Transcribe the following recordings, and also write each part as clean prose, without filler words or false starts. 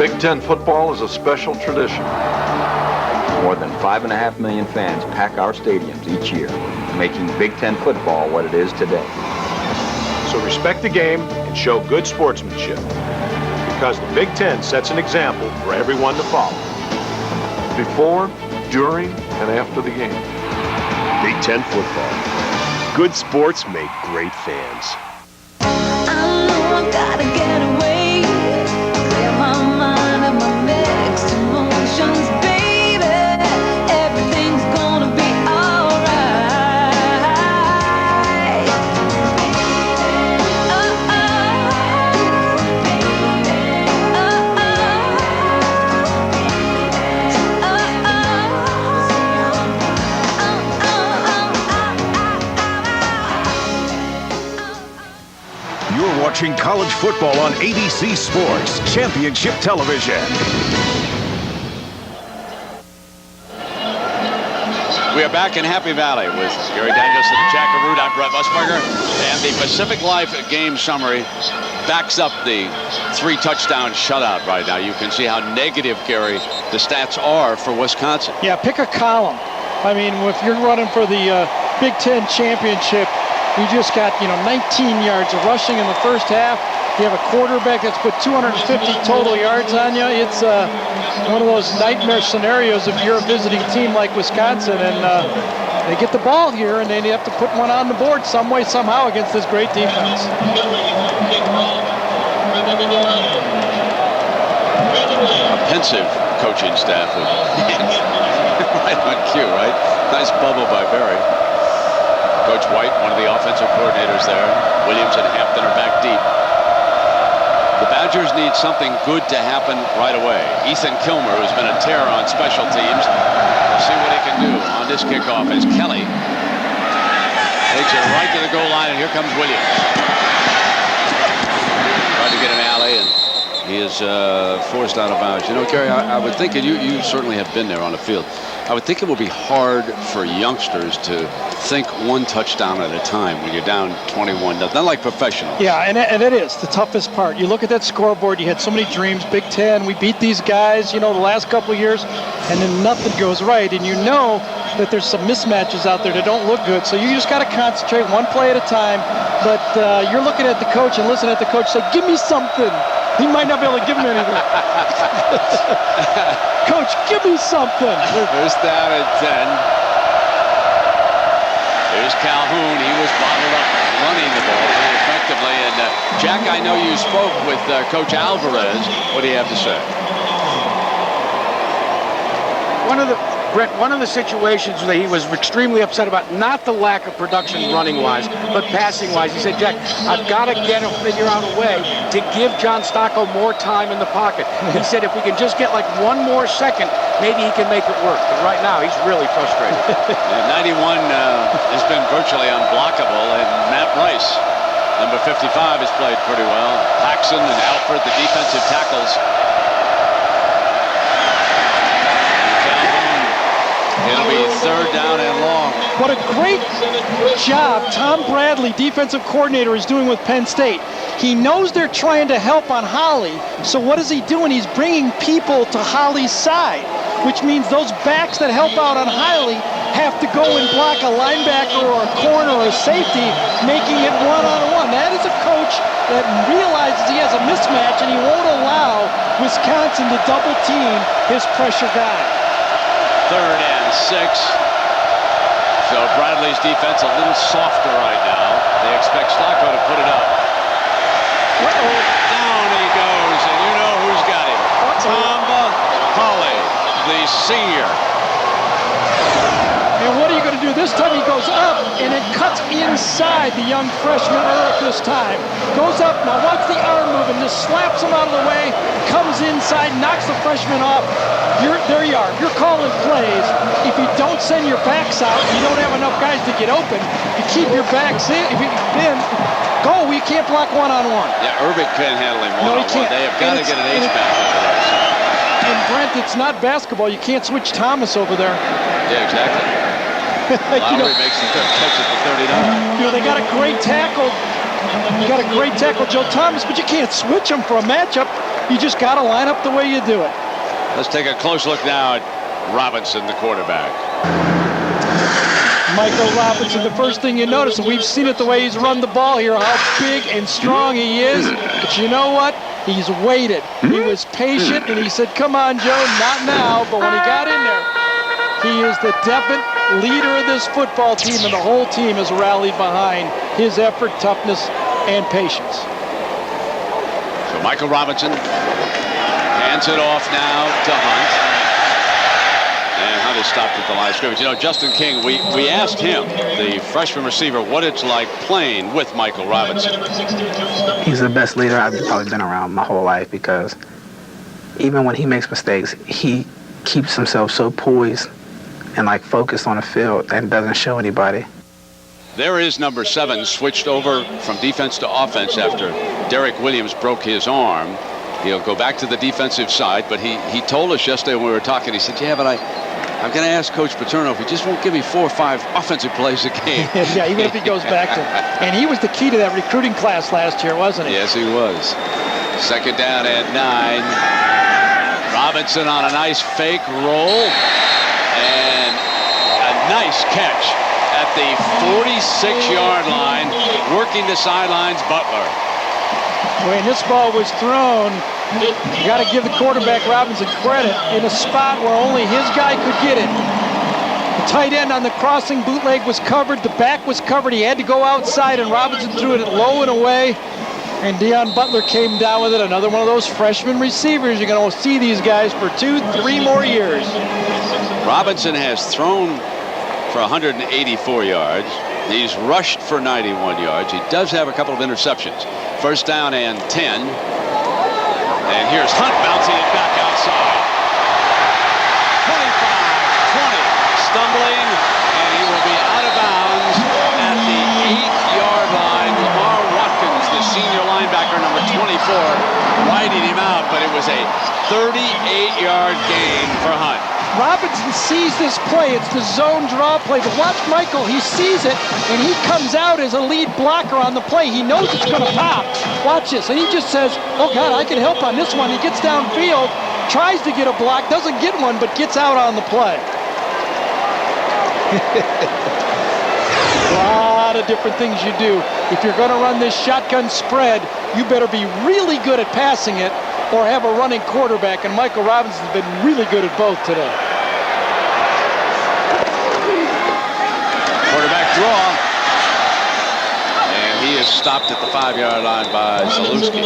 Big Ten football is a special tradition. More than 5.5 million fans pack our stadiums each year, making Big Ten football what it is today. So respect the game and show good sportsmanship, because the Big Ten sets an example for everyone to follow. Before, during, and after the game. Big Ten football. Good sports make great fans. I know I gotta get away, clear my mind of my mixed emotions, baby. Everything's gonna be alright. You're watching college football on ABC Sports Championship Television. We are back in Happy Valley with Gary Daniels and Jack Root. I'm Brett Musburger. And the Pacific Life game summary backs up the 3-touchdown shutout right now. You can see how negative, Gary, the stats are for Wisconsin. Yeah, pick a column. I mean, if you're running for the Big Ten championship, you just got, 19 yards of rushing in the first half. You have a quarterback that's put 250 total yards on you. It's one of those nightmare scenarios if you're a visiting team like Wisconsin, and they get the ball here, and they have to put one on the board some way, somehow against this great defense. A pensive coaching staff. Right on cue, right? Nice bubble by Barry. Coach White, one of the offensive coordinators there. Williams and Hampton are back deep. The Badgers need something good to happen right away. Ethan Kilmer, who's been a terror on special teams, we'll see what he can do on this kickoff as Kelly takes it right to the goal line, and here comes Williams. Tried to get an alley, and he is forced out of bounds. Gary, I would think, and you certainly have been there on the field, I would think it would be hard for youngsters to think one touchdown at a time when you're down 21, not like professionals. Yeah, and it is the toughest part. You look at that scoreboard, you had so many dreams, Big Ten, we beat these guys, the last couple of years, and then nothing goes right, and you know that there's some mismatches out there that don't look good, so you just got to concentrate one play at a time, but you're looking at the coach and listening at the coach say, give me something. He might not be able to give him anything. Coach, give me something. First down at 10. Here's Calhoun. He was bottled up running the ball very effectively. And Jack, I know you spoke with Coach Alvarez. What do you have to say? One of the situations that he was extremely upset about, not the lack of production running-wise, but passing-wise. He said, Jack, I've got to figure out a way to give John Stocco more time in the pocket. He said, if we can just get like one more second, maybe he can make it work. But right now, he's really frustrated. 91 has been virtually unblockable, and Matt Rice, number 55, has played pretty well. Paxson and Alford, the defensive tackles. It'll be third down and long. What a great job Tom Bradley, defensive coordinator, is doing with Penn State. He knows they're trying to help on Hali, so what is he doing? He's bringing people to Hali's side, which means those backs that help out on Hali have to go and block a linebacker or a corner or a safety, making it one-on-one. That is a coach that realizes he has a mismatch, and he won't allow Wisconsin to double team his pressure guy. Third and 6. So Bradley's defense a little softer right now. They expect Stocco to put it up. Down he goes, and you know who's got him. Tamba Hali, the senior. And what are you going to do? This time he goes up, and it cuts inside the young freshman Ehrlich this time. Goes up, now watch the arm move, and just slaps him out of the way, comes inside, knocks the freshman off. There you are. You're calling plays. If you don't send your backs out, you don't have enough guys to get open. You keep your backs in. If you go, we can't block one-on-one. Yeah, Ehrlich can't handle him one-on-one. No, he can't. They have got to get an H-back into this. And Brent, it's not basketball. You can't switch Thomas over there. Yeah, exactly. Lowry makes the catch at the 39. They got a great tackle. You got a great tackle, Joe Thomas, but you can't switch him for a matchup. You just got to line up the way you do it. Let's take a close look now at Robinson, the quarterback. Michael Robinson, the first thing you notice, and we've seen it the way he's run the ball here, how big and strong he is. But you know what? He's waited. He was patient, and he said, come on, Joe, not now. But when he got in there, he is the definite leader of this football team, and the whole team has rallied behind his effort, toughness, and patience. So Michael Robinson hands it off now to Hunt. And Hunt is stopped at the line of scrimmage. You know, Justin King, we asked him, the freshman receiver, what it's like playing with Michael Robinson. He's the best leader I've probably been around my whole life, because even when he makes mistakes, he keeps himself so poised and like focused on the field and doesn't show anybody. There is number 7 switched over from defense to offense after Derek Williams broke his arm. He'll go back to the defensive side, but he told us yesterday when we were talking, he said, yeah, but I'm going to ask Coach Paterno if he just won't give me 4 or 5 offensive plays a game. Yeah, even if he goes back to it. And he was the key to that recruiting class last year, wasn't he? Yes, he was. Second down and 9. Robinson on a nice fake roll. And a nice catch at the 46-yard line, working the sidelines, Butler. When this ball was thrown, you got to give the quarterback Robinson credit in a spot where only his guy could get it. The tight end on the crossing bootleg was covered. The back was covered. He had to go outside, and Robinson threw it low and away. And Deon Butler came down with it. Another one of those freshman receivers. You're going to see these guys for 2-3 more years. Robinson has thrown for 184 yards. He's rushed for 91 yards. He does have a couple of interceptions. First down and 10. And here's Hunt bouncing it back outside. 25-20. Stumbling, and he will be out of bounds at the 8-yard line. Lamar Watkins, the senior linebacker, number 24, riding him out, but it was a 38-yard gain for Hunt. Robinson sees this play. It's the zone draw play. But watch Michael. He sees it, and he comes out as a lead blocker on the play. He knows it's going to pop. Watch this. And he just says, oh, God, I can help on this one. He gets downfield, tries to get a block, doesn't get one, but gets out on the play. A lot of different things you do. If you're going to run this shotgun spread, you better be really good at passing it or have a running quarterback, and Michael Robinson's been really good at both today. Quarterback draw. And he is stopped at the 5-yard line by Zalewski.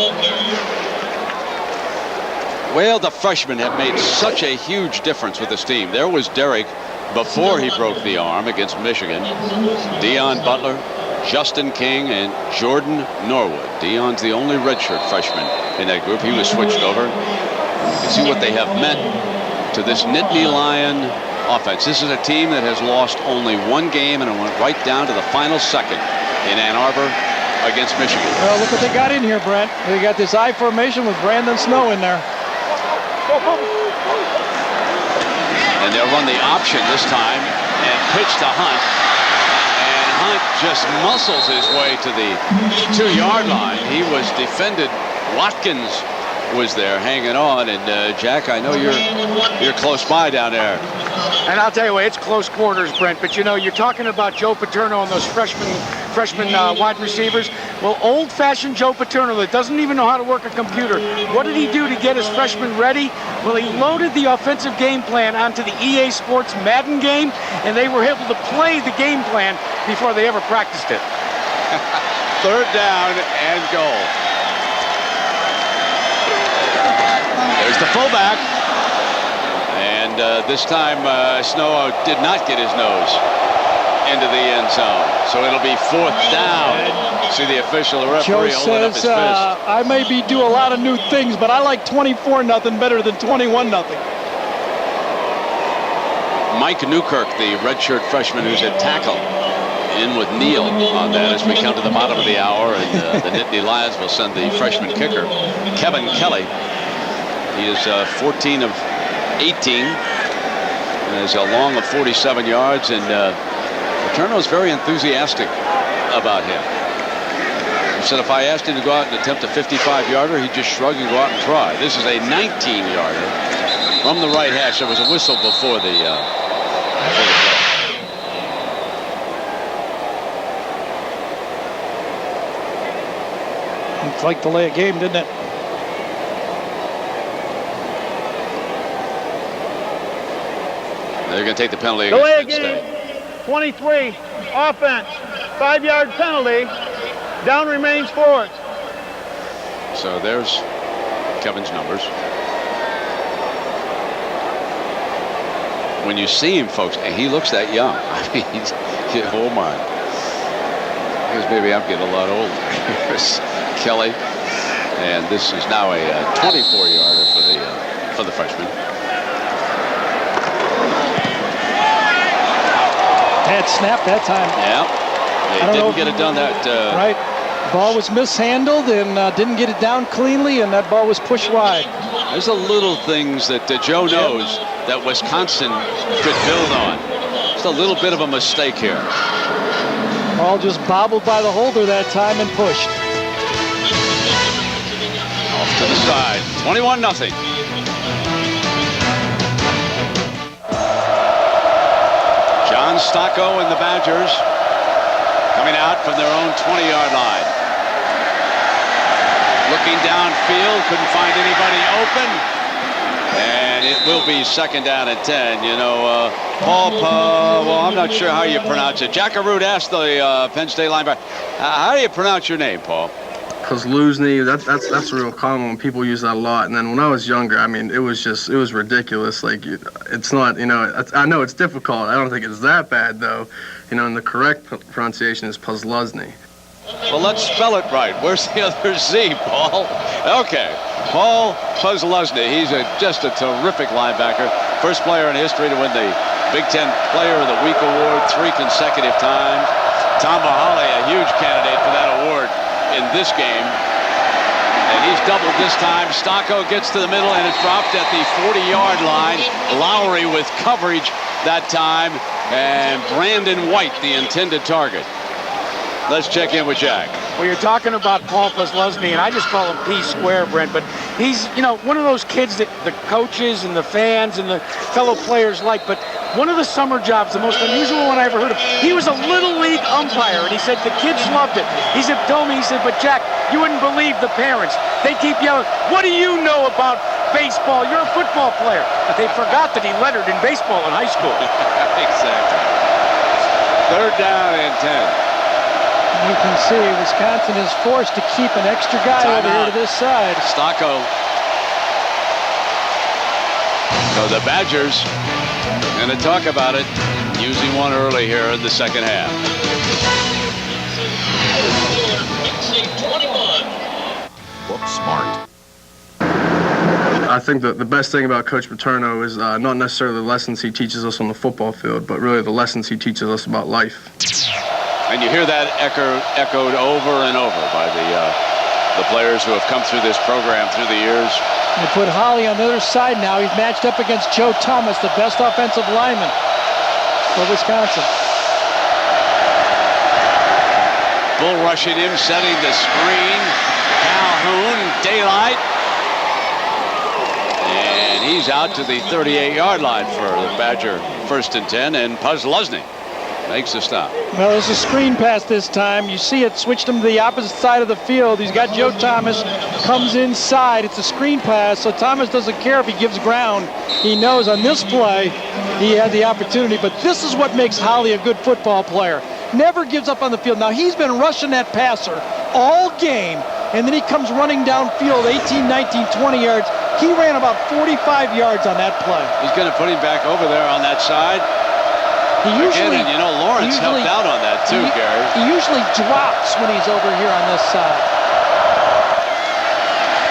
Well, the freshmen have made such a huge difference with this team. There was Derek before he broke the arm against Michigan. Deon Butler, Justin King, and Jordan Norwood. Deon's the only redshirt freshman in that group. He was switched over. You can see what they have meant to this Nittany Lion offense. This is a team that has lost only 1 game, and it went right down to the final second in Ann Arbor against Michigan. Well, look what they got in here, Brent. They got this I formation with Brandon Snow in there. And they'll run the option this time and pitch to Hunt. And Hunt just muscles his way to the 2-yard line. He was defended. Watkins was there hanging on. And Jack, I know you're close by down there. And I'll tell you what, it's close quarters, Brent. But you know, you're talking about Joe Paterno and those freshman wide receivers. Well, old-fashioned Joe Paterno that doesn't even know how to work a computer. What did he do to get his freshmen ready? Well, he loaded the offensive game plan onto the EA Sports Madden game, and they were able to play the game plan before they ever practiced it. Third down and goal. There's the fullback. And this time, Snow did not get his nose into the end zone. So it'll be 4th down. See the official, the referee holding up his fist. I may be do a lot of new things, but I like 24-0 better than 21-0. Mike Newkirk, the redshirt freshman who's at tackle, in with Neal on that as we come to the bottom of the hour. And the Nittany Lions will send the freshman kicker, Kevin Kelly. He is 14 of 18. And is a long of 47 yards. And Paterno is very enthusiastic about him. said if I asked him to go out and attempt a 55-yarder, he'd just shrug and go out and try. This is a 19-yarder from the right hash. There was a whistle before the play. It's like delay a game, didn't it? They're going to take the penalty Delay a against Penn game. State. 23. Offense. 5-yard penalty. Down remains forward. So there's Kevin's numbers. When you see him, folks, and he looks that young. I mean, oh my. Because maybe I'm getting a lot older. Here's Kelly, and this is now a 24-yarder for the freshman. Bad snap that time. Yeah, they didn't get it done that. Right. Ball was mishandled and didn't get it down cleanly, and that ball was pushed wide. There's the little things that Joe knows that Wisconsin could build on. Just a little bit of a mistake here. Ball just bobbled by the holder that time and pushed. Off to the side, 21-0. John Stocco and the Badgers coming out from their own 20-yard line. Looking downfield, couldn't find anybody open. And it will be 2nd down and 10. You know, Paul, well, I'm not sure how you pronounce it. Jackaroo asked the Penn State linebacker, how do you pronounce your name, Paul? Kozluzny, that's real common. People use that a lot. And then when I was younger, I mean, it was ridiculous. Like, it's not, you know, I know it's difficult. I don't think it's that bad, though. You know, and the correct pronunciation is Kozluzny. Well, let's spell it right. Where's the other Z, Paul? Okay, Paul Kozluzny. He's just a terrific linebacker. First player in history to win the Big Ten Player of the Week award 3 consecutive times. Tamba Hali, a huge candidate for that award in this game. And he's doubled this time. Stocco gets to the middle and it's dropped at the 40-yard line. Lowry with coverage that time. And Brandon White, the intended target. Let's check in with Jack. Well, you're talking about Paul Kozluzny, and I just call him P Square, Brent, but he's, you know, one of those kids that the coaches and the fans and the fellow players like, but one of the summer jobs, the most unusual one I ever heard of, he was a Little League umpire, and he said the kids loved it. He told me, but Jack, you wouldn't believe the parents. They keep yelling, what do you know about baseball? You're a football player. They forgot that he lettered in baseball in high school. Exactly. 3rd down and 10. You can see Wisconsin is forced to keep an extra guy over here to this side. Stocco. So the Badgers going to talk about it, using one early here in the second half. Look smart. I think that the best thing about Coach Paterno is not necessarily the lessons he teaches us on the football field, but really the lessons he teaches us about life. And you hear that echoed over and over by the players who have come through this program through the years. They put Hali on the other side now. He's matched up against Joe Thomas, the best offensive lineman for Wisconsin. Bull rushing him, setting the screen. Calhoun, daylight. And he's out to the 38-yard line for the Badger 1st and 10, and Kozluzny makes the stop. Well, there's a screen pass this time. You see it switched him to the opposite side of the field. He's got Joe Thomas, comes inside. It's a screen pass, so Thomas doesn't care if he gives ground. He knows on this play he had the opportunity, but this is what makes Hali a good football player. Never gives up on the field. Now, he's been rushing that passer all game, and then he comes running downfield 18, 19, 20 yards. He ran about 45 yards on that play. He's going to put him back over there on that side. He usually, and you know, Lawrence helped out on that too, Gary. He usually drops when he's over here on this side.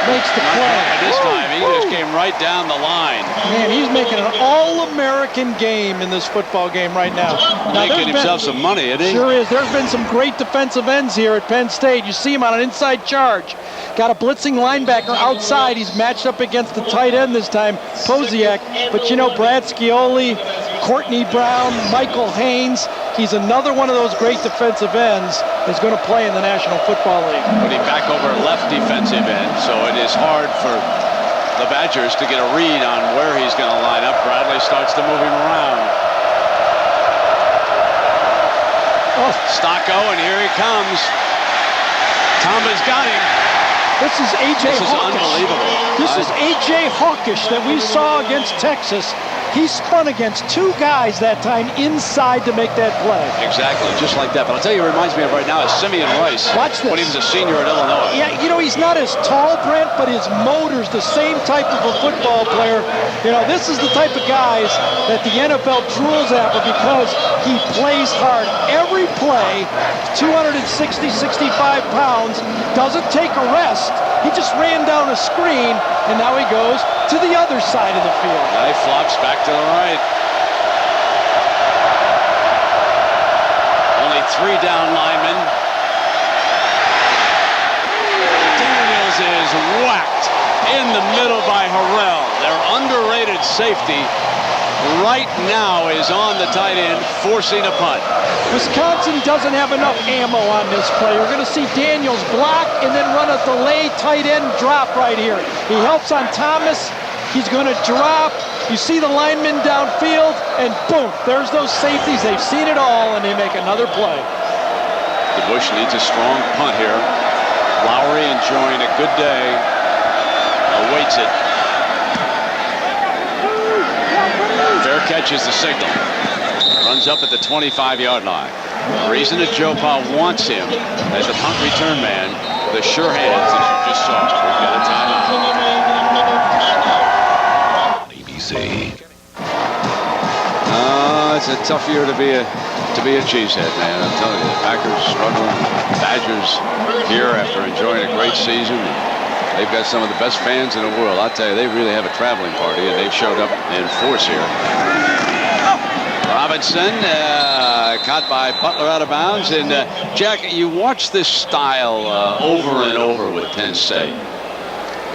Makes the play. This time, he just came right down the line. Man, he's making an all-American game in this football game right now. Making himself some money, isn't he? Sure is. There's been some great defensive ends here at Penn State. You see him on an inside charge. Got a blitzing linebacker outside. He's matched up against the tight end this time, Posiak. But you know, Brad Scioli, Courtney Brown, Michael Haynes, He's another one of those great defensive ends that's going to play in the National Football League. Putting back over left defensive end, so it is hard for the Badgers to get a read on where he's going to line up. Bradley starts to move him around. Oh, Stocko, and here he comes. Tamba's got him. This is A.J. This is unbelievable. This is A.J. Hawkish that we saw against Texas. He spun against two guys that time inside to make that play. Exactly, just like that. But I'll tell you, it reminds me of right now is Simeon Rice. Watch this. When he was a senior at Illinois. Yeah, you know, he's not as tall, Brent, but his motor's the same type of a football player. You know, this is the type of guys that the NFL drools at because he plays hard. Every play, 260, 65 pounds, doesn't take a rest. He just ran down a screen, and now he goes to the other side of the field. He flops back to the right. Only 3 down linemen. Daniels is whacked in the middle by Harrell. Their underrated safety right now is on the tight end, forcing a punt. Wisconsin doesn't have enough ammo on this play. We're going to see Daniels block and then run a delay tight end drop right here. He helps on Thomas. He's going to drop. You see the linemen downfield, and boom, there's those safeties. They've seen it all, and they make another play. DeBush needs a strong punt here. Lowry enjoying a good day. Awaits it. Fair catch is the signal. Runs up at the 25-yard line. The reason that Joe Pa wants him as the punt return man, the sure hands, as you just saw. We've got a timeout. ABC. It's a tough year to be a cheesehead, man. I'm telling you, the Packers struggling. Badgers here after enjoying a great season. They've got some of the best fans in the world. I'll tell you, they really have a traveling party, and they've showed up in force here. Robinson caught by Butler out of bounds. And Jack, you watch this style over and over with Penn State.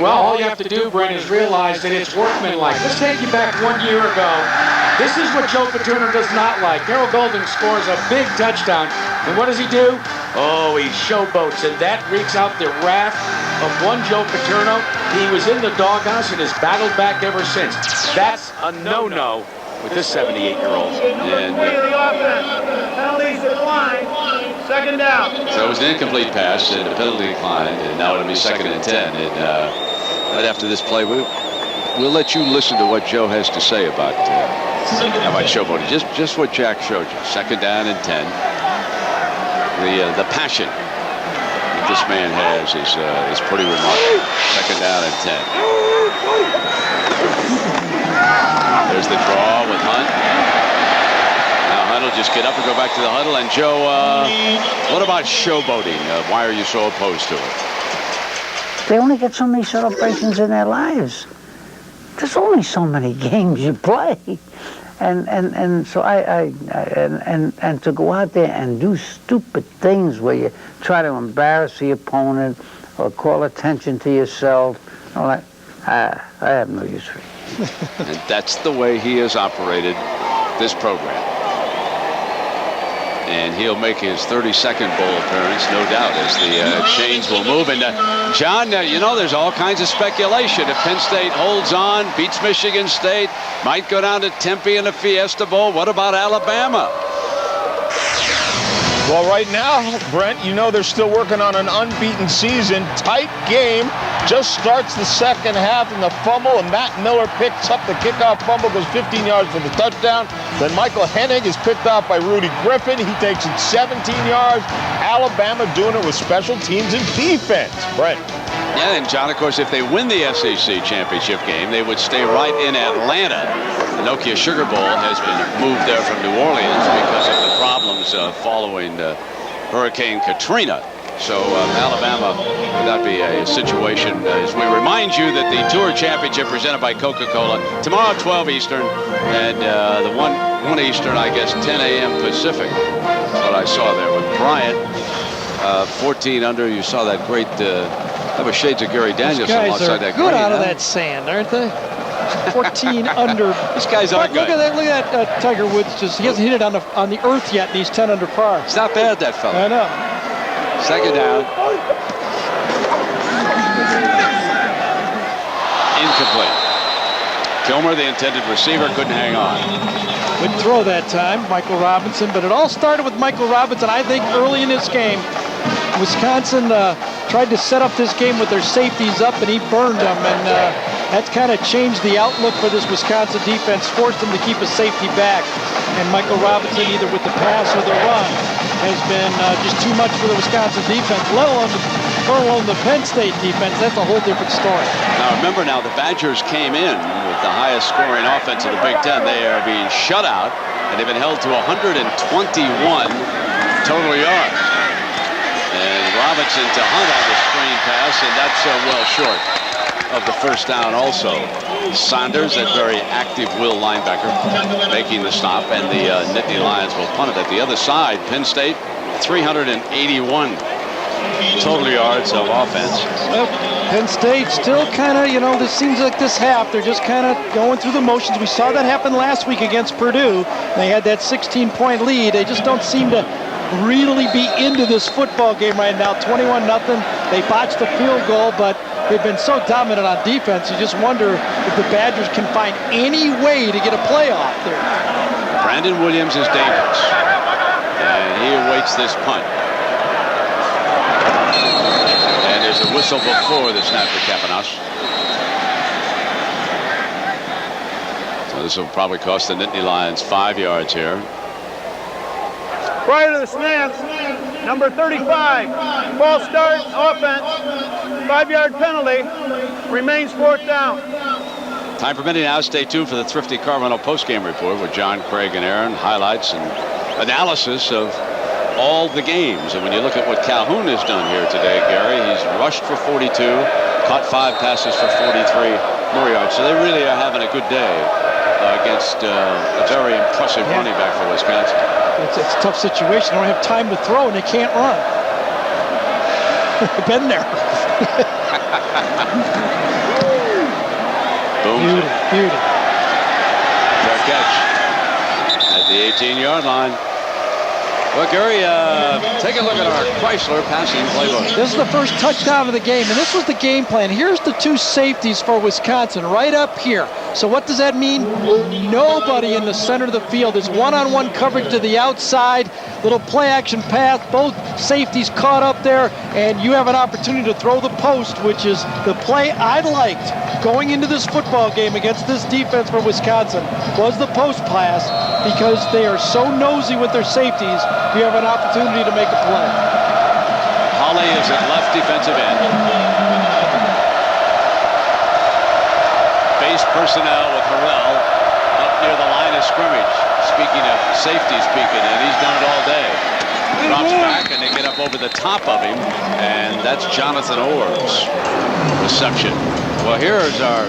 Well, all you have to do, Brent, is realize that it's workmanlike. Let's take you back 1 year ago. This is what Joe Paterno does not like. Darryl Golden scores a big touchdown. And what does he do? Oh, he showboats. And that wreaks out the wrath of one Joe Paterno. He was in the doghouse and has battled back ever since. That's a no-no with this 78-year-old. And penalties decline. Second down. So it was an incomplete pass and a penalty decline, and now it'll be 2nd and 10. And right after this play, we'll let you listen to what Joe has to say about showboating. Just what Jack showed you. 2nd down and 10. The passion that this man has is pretty remarkable. 2nd down and 10. There's the draw with Hunt. Now Hunt will just get up and go back to the huddle. And Joe, what about showboating? Why are you so opposed to it? They only get so many celebrations in their lives. There's only so many games you play. And so and to go out there and do stupid things where you try to embarrass the opponent or call attention to yourself, all that, I have no use for it. And that's the way he has operated this program. And he'll make his 32nd bowl appearance, no doubt, as the chains will move. And John, you know, there's all kinds of speculation. If Penn State holds on, beats Michigan State, might go down to Tempe in the Fiesta Bowl. What about Alabama? Well, right now, Brent, you know they're still working on an unbeaten season. Tight game. Just starts the second half in the fumble, and Matt Miller picks up the kickoff fumble, goes 15 yards for the touchdown. Then Michael Hennig is picked off by Rudy Griffin. He takes it 17 yards. Alabama doing it with special teams and defense. Brent. Yeah, and John, of course, if they win the SEC championship game, they would stay right in Atlanta. The Nokia Sugar Bowl has been moved there from New Orleans because of the problems following Hurricane Katrina. So Alabama, would that be a situation as we remind you that the Tour Championship presented by Coca-Cola tomorrow 12 Eastern and the 1 Eastern, I guess, 10 a.m. Pacific. That's what I saw there with Bryant. 14 under. You saw that great, that was shades of Gary Danielson These guys outside are that good green, out of that sand, aren't they? 14 under. This guy's our guy. Look at that Tiger Woods. He hasn't hit it on the earth yet, and he's 10 under par. It's not bad, that fella. I know. Second down. Incomplete. Kilmer, the intended receiver, couldn't hang on. Good throw that time, Michael Robinson. But it all started with Michael Robinson. I think early in this game, Wisconsin tried to set up this game with their safeties up, and he burned them. And that's kind of changed the outlook for this Wisconsin defense, forced them to keep a safety back. And Michael Robinson, either with the pass or the run, has been just too much for the Wisconsin defense, let alone the Penn State defense. That's a whole different story. Now remember, the Badgers came in with the highest scoring offense in the Big Ten. They are being shut out, and they've been held to 121 total yards. And Robinson to Hunt on the screen pass, and that's well short of the first down also. Saunders, that very active will linebacker, making the stop, and the Nittany Lions will punt it. At the other side, Penn State, 381 total yards of offense. Well, Penn State still kind of, this seems like this half, they're just kind of going through the motions. We saw that happen last week against Purdue. They had that 16-point lead. They just don't seem to really be into this football game right now. 21-0. They botched the field goal, but they've been so dominant on defense. You just wonder if the Badgers can find any way to get a playoff there. Brandon Williams is dangerous, and he awaits this punt. And there's a whistle before the snap for Kapanos. So this will probably cost the Nittany Lions 5 yards here. Prior to the snap, number 35, false start, offense, 5-yard penalty, remains 4th down. Time permitting now, stay tuned for the Thrifty Carmelo postgame report with John, Craig, and Aaron. Highlights and analysis of all the games. And when you look at what Calhoun has done here today, Gary, he's rushed for 42, caught 5 passes for 43 more yards. So they really are having a good day against a very impressive running back for Wisconsin. It's a tough situation. They don't have time to throw, and they can't run. Been there. Boom. Beauty. Fair catch at the 18-yard line. Well, Gary, take a look at our Chrysler passing playbook. This is the first touchdown of the game, and this was the game plan. Here's the 2 safeties for Wisconsin right up here. So what does that mean? Nobody in the center of the field. There's one-on-one coverage to the outside, little play-action pass, both safeties caught up there, and you have an opportunity to throw the post, which is the play I liked going into this football game against this defense for Wisconsin, was the post pass, because they are so nosy with their safeties. You have an opportunity to make a play. Hali is at left defensive end. Base personnel with Harrell up near the line of scrimmage. Speaking of safeties peeking in, he's done it all day. Drops back, and they get up over the top of him, and that's Jonathan Orr's reception. Well, here's our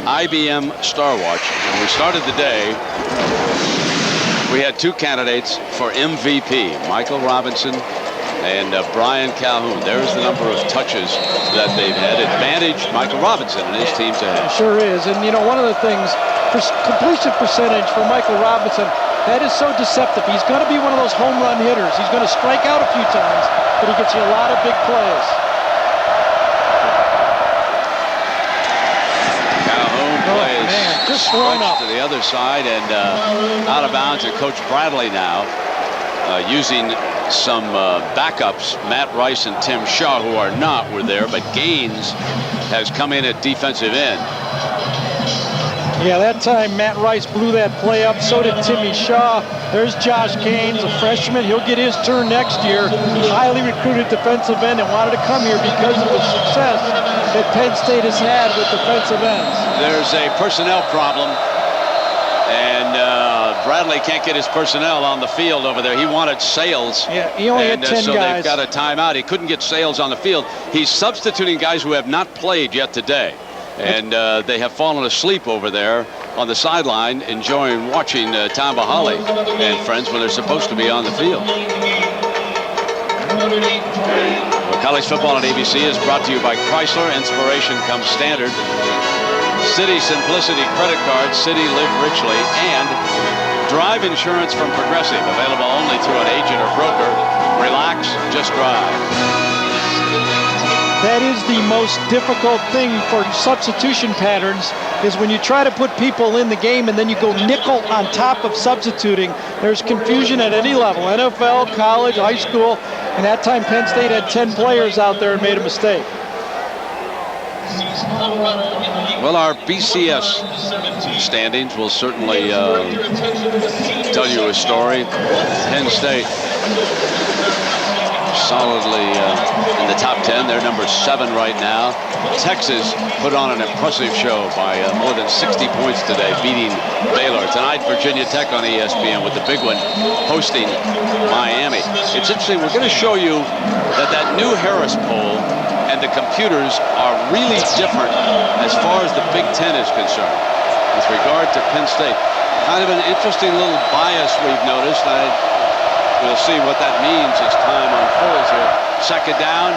IBM Star Watch. When we started the day, we had 2 candidates for MVP, Michael Robinson and Brian Calhoun. There's the number of touches that they've had. Advantage Michael Robinson and his team to have. Sure is. And, one of the things, completion percentage for Michael Robinson, that is so deceptive. He's going to be one of those home run hitters. He's going to strike out a few times, but he gets you a lot of big plays. Just stretched to the other side and out of bounds. And Coach Bradley now using some backups. Matt Rice and Tim Shaw, who were there, but Gaines has come in at defensive end. Yeah, that time Matt Rice blew that play up. So did Timmy Shaw. There's Josh Gaines, a freshman. He'll get his turn next year. Highly recruited defensive end and wanted to come here because of the success that Penn State has had with defensive ends. There's a personnel problem, and Bradley can't get his personnel on the field over there. He wanted Sales. Yeah, he only had 10 so guys. They've got a timeout. He couldn't get Sales on the field. He's substituting guys who have not played yet today. And they have fallen asleep over there on the sideline, enjoying watching Tamba Hali and friends when they're supposed to be on the field. Well, college football on ABC is brought to you by Chrysler. Inspiration comes standard. City Simplicity credit card, City Live Richly, and drive insurance from Progressive, available only through an agent or broker. Relax, just drive. That is the most difficult thing for substitution patterns, is when you try to put people in the game and then you go nickel on top of substituting. There's confusion at any level, NFL, college, high school, and that time Penn State had 10 players out there and made a mistake. Well, our BCS standings will certainly tell you a story. Penn State solidly in the top 10. They're number 7 right now. Texas put on an impressive show by more than 60 points today, beating Baylor. Tonight, Virginia Tech on ESPN with the big one hosting Miami. It's interesting. We're going to show you that new Harris poll and the computers are really different as far as the Big Ten is concerned with regard to Penn State. Kind of an interesting little bias we've noticed. We'll see what that means as time unfolds here. Second down.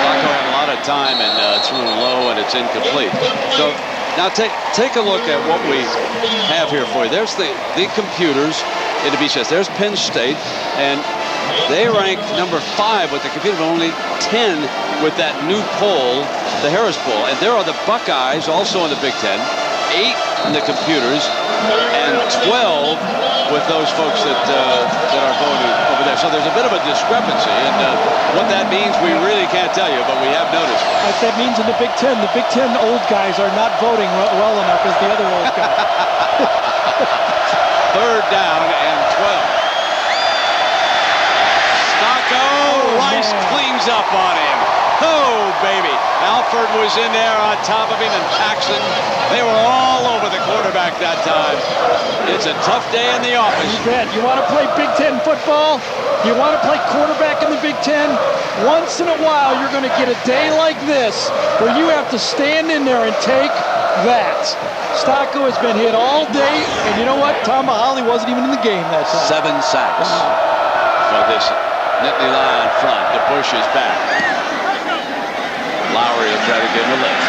Sacco had a lot of time and threw low, and it's incomplete. So now take a look at what we have here for you. There's the computers in the BCS. There's Penn State, and they rank number 5 with the computer, but only 10 with that new poll, the Harris poll. And there are the Buckeyes, also in the Big Ten, 8 in the computers, and 12 with those folks that are voting over there. So there's a bit of a discrepancy, and what that means we really can't tell you, but we have noticed. What that means in the Big Ten old guys are not voting well enough as the other old guys. Third down and 12. Rice cleans up on him. Oh, baby. Alford was in there on top of him, and Paxton. They were all over the quarterback that time. It's a tough day in the office. You bet. You want to play Big Ten football? You want to play quarterback in the Big Ten? Once in a while, you're going to get a day like this where you have to stand in there and take that. Stocko has been hit all day, and you know what? Tamba Hali wasn't even in the game that time. 7 sacks for this Nittany Lion front. DeBush is back. Lowry will try to give him a lift.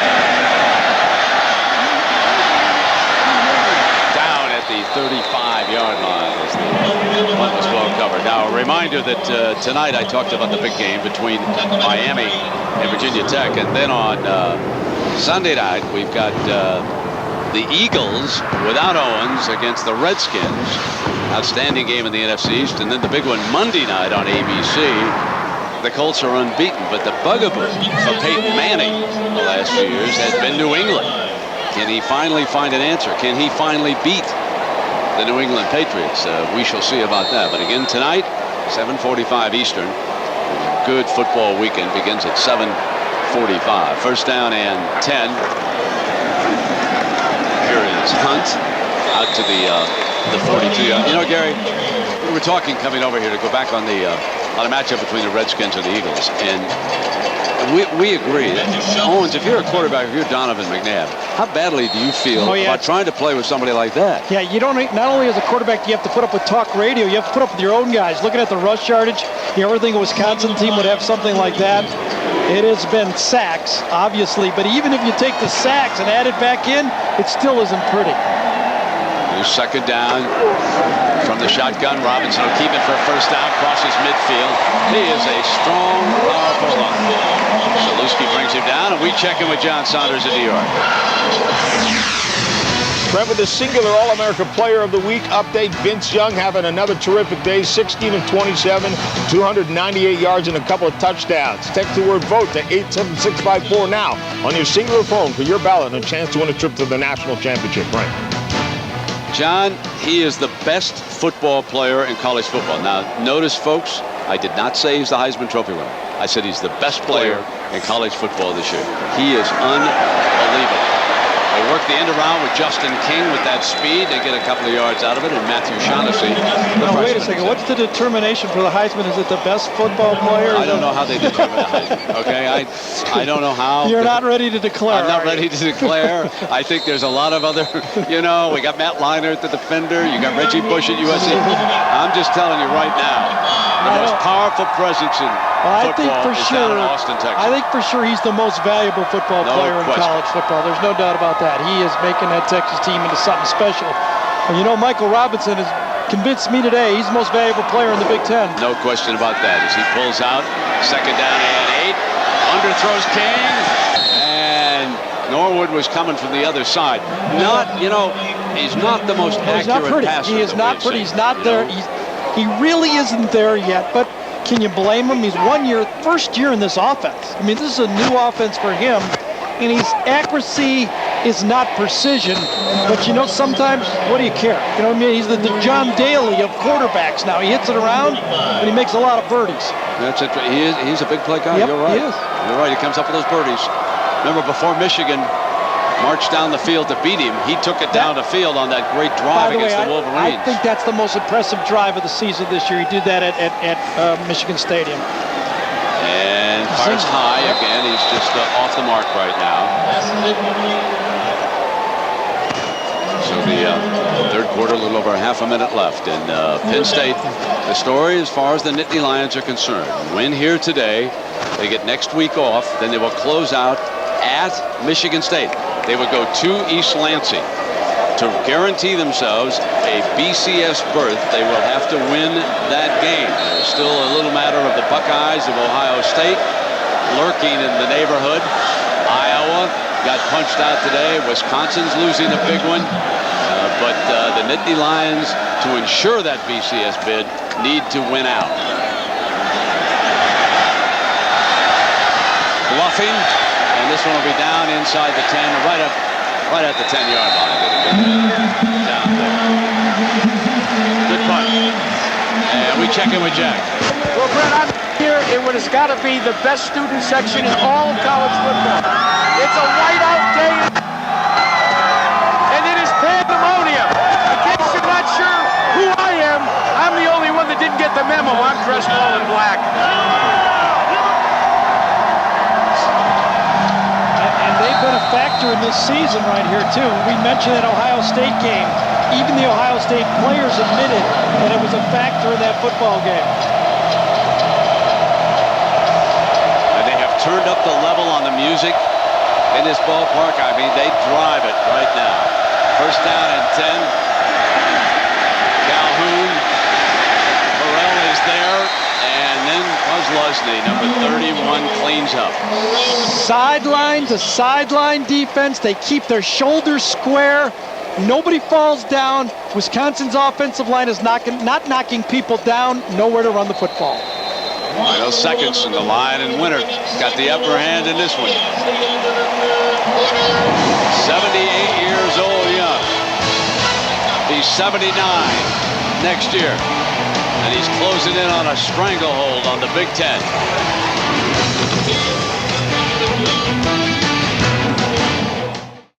Down at the 35-yard line as the punt was well covered. Now, a reminder that tonight I talked about the big game between Miami and Virginia Tech, and then on Sunday night we've got the Eagles without Owens against the Redskins. Outstanding game in the NFC East. And then the big one Monday night on ABC. The Colts are unbeaten, but the bugaboo for Peyton Manning the last few years has been New England. Can he finally find an answer? Can he finally beat the New England Patriots? We shall see about that. But again tonight, 7:45 Eastern. Good football weekend begins at 7:45. First down and 10. Here is Hunt out to the 42. You know, Gary, we were talking coming over here to go back on a matchup between the Redskins and the Eagles, and we agree that Owens, if you're a quarterback, if you're Donovan McNabb, how badly do you feel about trying to play with somebody like that? Yeah, you don't. Not only as a quarterback do you have to put up with talk radio, you have to put up with your own guys. Looking at the rush yardage, you ever think a Wisconsin team would have something like that? It has been sacks, obviously, but even if you take the sacks and add it back in, it still isn't pretty. Second down from the shotgun. Robinson will keep it for a first down. Crosses midfield. He is a strong, powerful runner. Zalewski brings him down, and we check in with John Saunders in New York. Brent, with the singular All-America Player of the Week update, Vince Young having another terrific day, 16 of 27, 298 yards and a couple of touchdowns. Text the word VOTE to 87654 now on your singular phone for your ballot and a chance to win a trip to the national championship. Brent. John, he is the best football player in college football. Now, notice, folks, I did not say he's the Heisman Trophy winner. I said he's the best player in college football this year. He is unbelievable. They work the end around with Justin King with that speed. They get a couple of yards out of it, and Matthew Shaughnessy. No, wait a second. What's the determination for the Heisman? Is it the best football player? I don't know how they determine the Heisman. Okay, I I don't know how. You're not ready to declare. I'm not ready to declare. I think there's a lot of other, we got Matt Leinart, the defender. You got Reggie Bush at USC. I'm just telling you right now, the most powerful presence in football is down in Austin, Texas. I think for sure he's the most valuable football player in college football. There's no doubt about that. He is making that Texas team into something special. And Michael Robinson has convinced me today he's the most valuable player in the Big Ten. No question about that. As he pulls out, second down and 8, underthrows King, and Norwood was coming from the other side. He's not the most accurate passer. He is not pretty. He's not there. He really isn't there yet, but can you blame him? He's first year in this offense. I mean, this is a new offense for him, and his accuracy is not precision, but sometimes, what do you care? He's the John Daly of quarterbacks now. He hits it around, and he makes a lot of birdies. That's it. He's a big play guy. Yep, You're right. He is. You're right. He comes up with those birdies. Remember, before Michigan marched down the field to beat him, he took it down the field on that great drive against the Wolverines. I think that's the most impressive drive of the season this year. He did that at Michigan Stadium. And fires high again. He's just off the mark right now. So the third quarter, a little over half a minute left. And Penn State, the story as far as the Nittany Lions are concerned, win here today. They get next week off. Then they will close out at Michigan State. They would go to East Lansing. To guarantee themselves a BCS berth, they will have to win that game. There's still a little matter of the Buckeyes of Ohio State lurking in the neighborhood. Iowa got punched out today. Wisconsin's losing a big one. But the Nittany Lions, to ensure that BCS bid, need to win out. Bluffing, and this one will be down inside the 10, right at the 10-yard line. Down there. Good punt. And we check in with Jack. Well, Brett, I'm here in what has got to be the best student section in all of college football. It's a whiteout day, and it is pandemonium. In case you're not sure who I am, I'm the only one that didn't get the memo. I'm dressed all in black. And they've been a factor in this season right here, too. We mentioned that Ohio State game. Even the Ohio State players admitted that it was a factor in that football game. And they have turned up the level on the music in this ballpark. I mean, they drive it right now. First down and 10. Calhoun. Burrell is there. And then Buzz Lusney, number 31, cleans up. Sideline to sideline defense. They keep their shoulders square. Nobody falls down. Wisconsin's offensive line is not knocking people down. Nowhere to run the football. Final seconds in the line, and Winter got the upper hand in this one. 78 years old young. He's 79 next year. And he's closing in on a stranglehold on the Big Ten.